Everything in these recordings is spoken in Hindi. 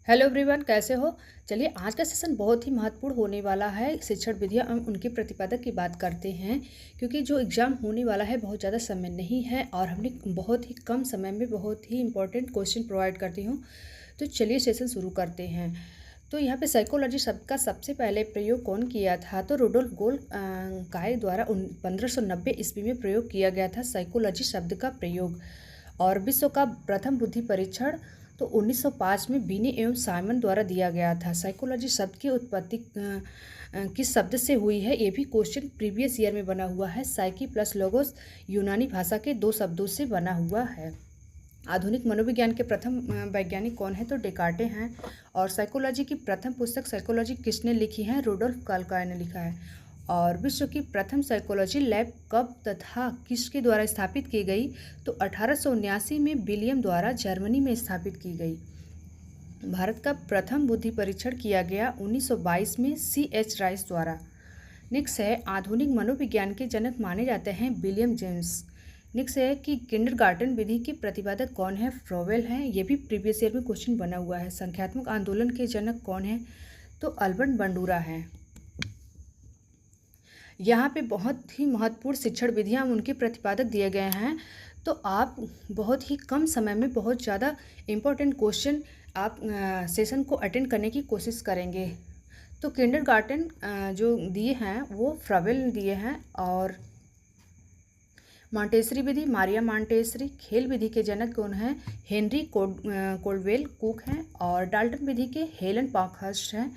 हेलो एवरीवन, कैसे हो। चलिए, आज का सेशन बहुत ही महत्वपूर्ण होने वाला है। शिक्षण विधियाँ हम उनके प्रतिपादक की बात करते हैं, क्योंकि जो एग्ज़ाम होने वाला है बहुत ज़्यादा समय नहीं है और हमने बहुत ही कम समय में बहुत ही इंपॉर्टेंट क्वेश्चन प्रोवाइड करती हूँ। तो चलिए सेशन शुरू करते हैं। तो यहाँ पे साइकोलॉजी शब्द का सबसे पहले प्रयोग कौन किया था? तो रुडोल्फ गोल द्वारा 1590 ईस्वी में प्रयोग किया गया था साइकोलॉजी शब्द का प्रयोग। और विश्व का प्रथम बुद्धि परीक्षण तो 1905 में बीने एवं साइमन द्वारा दिया गया था। साइकोलॉजी शब्द की उत्पत्ति किस शब्द से हुई है, ये भी क्वेश्चन प्रीवियस ईयर में बना हुआ है। साइकी प्लस लोगोस यूनानी भाषा के दो शब्दों से बना हुआ है। आधुनिक मनोविज्ञान के प्रथम वैज्ञानिक कौन है? तो डेकार्टे हैं। और साइकोलॉजी की प्रथम पुस्तक साइकोलॉजी किसने लिखी है? रुडोल्फ काल्काय ने लिखा है। और विश्व की प्रथम साइकोलॉजी लैब कब तथा किसके द्वारा स्थापित की गई? तो 1879 में विलियम द्वारा जर्मनी में स्थापित की गई। भारत का प्रथम बुद्धि परीक्षण किया गया 1922 में C.H. राइस द्वारा। नेक्स्ट है, आधुनिक मनोविज्ञान के जनक माने जाते हैं विलियम जेम्स। नेक्स्ट है कि किंडरगार्टन विधि के प्रतिपादक कौन है? फ्रोवेल हैं। ये भी प्रीवियस ईयर में क्वेश्चन बना हुआ है। संख्यात्मक आंदोलन के जनक कौन है? तो अल्बर्ट बंडूरा हैं। यहाँ पे बहुत ही महत्वपूर्ण शिक्षण विधियाँ उनके प्रतिपादक दिए गए हैं। तो आप बहुत ही कम समय में बहुत ज़्यादा इम्पोर्टेंट क्वेश्चन आप सेशन को अटेंड करने की कोशिश करेंगे। तो किंडरगार्टन जो दिए हैं वो फ्रोवेल ने दिए हैं। और मॉन्टेसरी विधि मारिया मॉन्टेसरी। खेल विधि के जनक कौन हैं? हेनरी कोल्डवेल कुक हैं। और डाल्टन विधि के हेलन पार्कहर्स्ट हैं।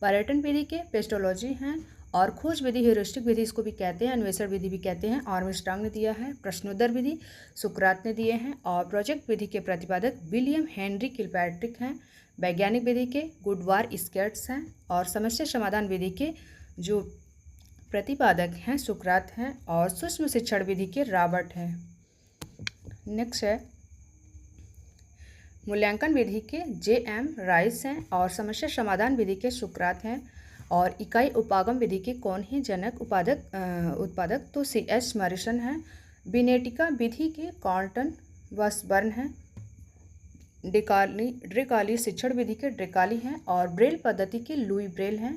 पर्यटन विधि के पेस्टोलॉजी हैं। और खोज विधि ह्यूरिस्टिक विधि इसको भी कहते हैं, अन्वेषण विधि भी कहते हैं, आर्मस्ट्रांग ने दिया है। प्रश्नोत्तर विधि सुकरात ने दिए हैं। और प्रोजेक्ट विधि के प्रतिपादक विलियम हेनरी किलपैट्रिक हैं। वैज्ञानिक विधि के गुडवार स्केट्स हैं। और समस्या समाधान विधि के जो प्रतिपादक हैं सुकरात हैं। और सूक्ष्म शिक्षण विधि के रॉबर्ट हैं। नेक्स्ट है, मूल्यांकन विधि के J.M. राइस हैं। और समस्या समाधान विधि के सुकरात हैं। और इकाई उपागम विधि के कौन है जनक उत्पादक? तो C.S. मॉरिसन हैं। बिनेटिका विधि के कार्लटन वसबर्न हैं। ड्रेकाली शिक्षण विधि के ड्रेकाली हैं। और ब्रेल पद्धति के लुई ब्रेल हैं।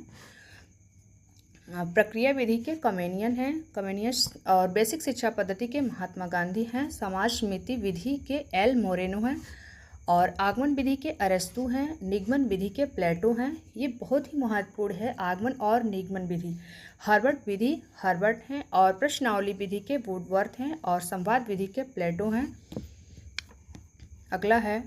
प्रक्रिया विधि के कमेनियस। और बेसिक शिक्षा पद्धति के महात्मा गांधी हैं। समाज समिति विधि के एल मोरेनो हैं। और आगमन विधि के अरस्तु हैं। निगमन विधि के प्लेटो हैं। ये बहुत ही महत्वपूर्ण है, आगमन और निगमन विधि। हर्बर्ट विधि हर्बर्ट हैं। और प्रश्नावली विधि के वुडवर्थ हैं। और संवाद विधि के प्लेटो हैं। अगला है